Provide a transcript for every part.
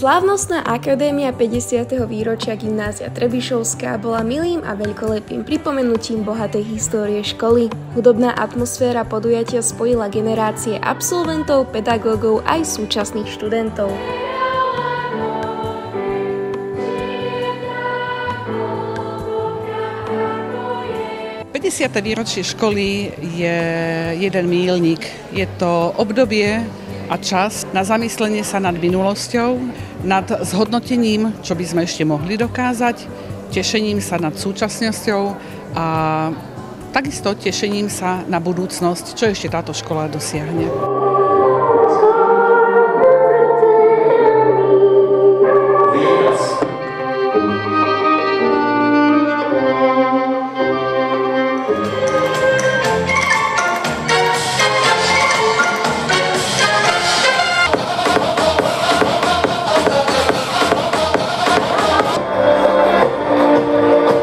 Slávnostná akadémia 50. výročia Gymnázia Trebišovská bola milým a veľkolepým pripomenutím bohatej histórie školy. Hudobná atmosféra podujatia spojila generácie absolventov, pedagógov aj súčasných študentov. Výročie školy je jeden míľnik. Je to obdobie a čas na zamyslenie sa nad minulosťou, nad zhodnotením, čo by sme ešte mohli dokázať, tešením sa nad súčasnosťou a takisto tešením sa na budúcnosť, čo ešte táto škola dosiahne.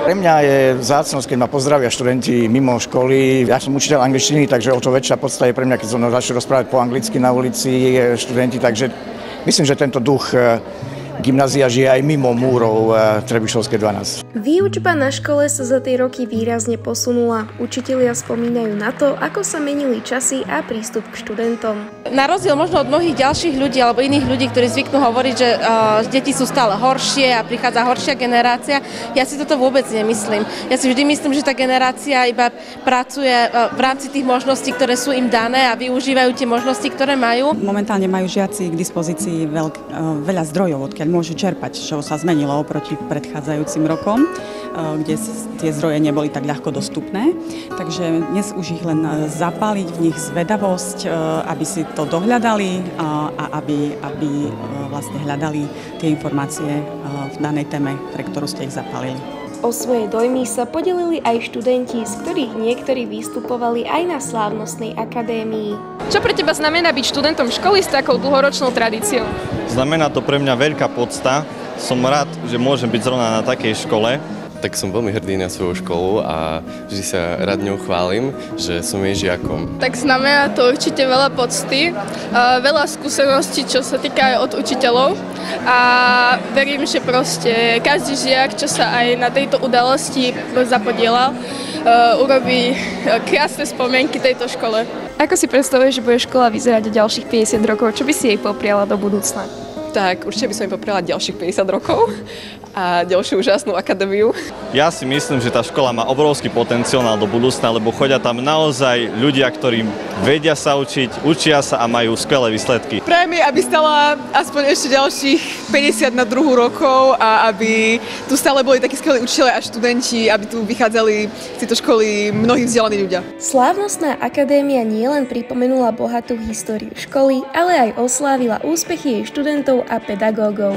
Pre mňa je vzácnosť, keď ma pozdravia študenti mimo školy. Ja som učiteľ angličtiny, takže o to väčšia podstata je pre mňa, keď som začal rozprávať po anglicky na ulici študenti, takže myslím, že tento duch gymnázia žije aj mimo múrov Trebišovskej 12. Výučba na škole sa za tie roky výrazne posunula. Učitelia spomínajú na to, ako sa menili časy a prístup k študentom. Na rozdiel možno od mnohých ďalších ľudí alebo iných ľudí, ktorí zvyknú hovoriť, že deti sú stále horšie a prichádza horšia generácia, ja si toto vôbec nemyslím. Ja si vždy myslím, že tá generácia iba pracuje v rámci tých možností, ktoré sú im dané a využívajú tie možnosti, ktoré majú. Momentálne majú žiaci k dispozícii veľa zdrojov, odkiaľ môžu čerpať, čo sa zmenilo oproti predchádzajúcim rokom, kde tie zdroje neboli tak ľahko dostupné. Takže dnes už ich len zapáliť v nich zvedavosť, aby si to dohľadali a aby vlastne hľadali tie informácie v danej téme, pre ktorú ste ich zapálili. O svoje dojmy sa podelili aj študenti, z ktorých niektorí vystupovali aj na slávnostnej akadémii. Čo pre teba znamená byť študentom školy s takou dlhoročnou tradíciou? Znamená to pre mňa veľká podsta. Som rád, že môžem byť zrovna na takej škole. Tak som veľmi hrdý na svoju školu a vždy sa rád ňou chválim, že som jej žiakom. Tak znamená to určite veľa pocty, veľa skúseností, čo sa týka aj od učiteľov a verím, že proste každý žiak, čo sa aj na tejto udalosti zapodielal, urobí krásne spomienky tejto škole. Ako si predstavuješ, že bude škola vyzerať o ďalších 50 rokov? Čo by si jej popriala do budúcna? Tak určite by som im popriala ďalších 50 rokov a ďalšiu úžasnú akadémiu. Ja si myslím, že tá škola má obrovský potenciál do budúcna, lebo chodia tam naozaj ľudia, ktorí vedia sa učiť, učia sa a majú skvelé výsledky. Prajem mi, aby stala aspoň ešte ďalších 50 na druhú rokov a aby tu stále boli takí skvelí učitelia a študenti, aby tu vychádzali z tejto školy mnohí vzdelaní ľudia. Slávnostná akadémia nielen pripomenula bohatú históriu školy, ale aj oslávila úspechy jej študentov a pedagógov.